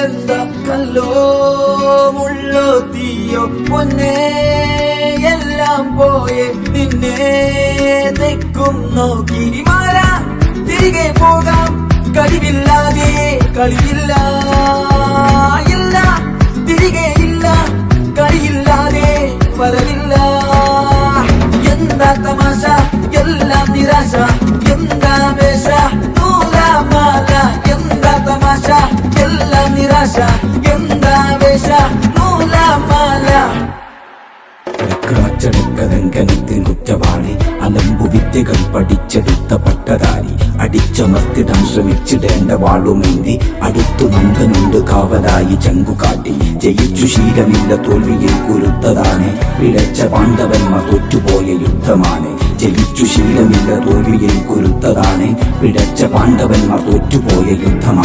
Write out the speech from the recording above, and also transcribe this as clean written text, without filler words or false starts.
എന്താ കല്ലോ മുള്ളോ തീയോ പൊന്നേ എല്ലാം പോയെ നിന്നെ തെക്കും നോക്കി മാറാ തിരികെ പോകാം കഴിവില്ലാതെ കളിയില്ല ഇല്ല തിരികെ ഇല്ല കളിയില്ലാതെ വരവില്ല എന്താ തമാശ എല്ലാം നിരാശ എന്താ വേഷ നൂലാമാല എന്താ തമാശ എല്ലാം നിരാശ എന്താ വേഷ നൂലാമാല അച്ചടക്കലംഘനത്തിൻ കുറ്റവാളി അലമ്പു വിദ്യകൾ പഠിച്ചെടുത്ത പട്ടധാരി അടിച്ചമർത്തിടാൻ ശ്രമിച്ചിടേണ്ട വാളുമേന്തി അടുത്തു നന്ദനുണ്ട് കാവലായി ചങ്കുകാട്ടി ജയിച്ചു ശീലമില്ല തോൽവിയിൽ കുരുത്തതാണ് പിഴച്ച പാണ്ഡവന്മാർ തോറ്റുപോയ യുദ്ധമാണ് ജയിച്ചു ശീലമില്ല തോൽവിയിൽ കുരുത്തതാണ് പിഴച്ച പാണ്ഡവന്മാർ തോറ്റുപോയ യുദ്ധമാണ്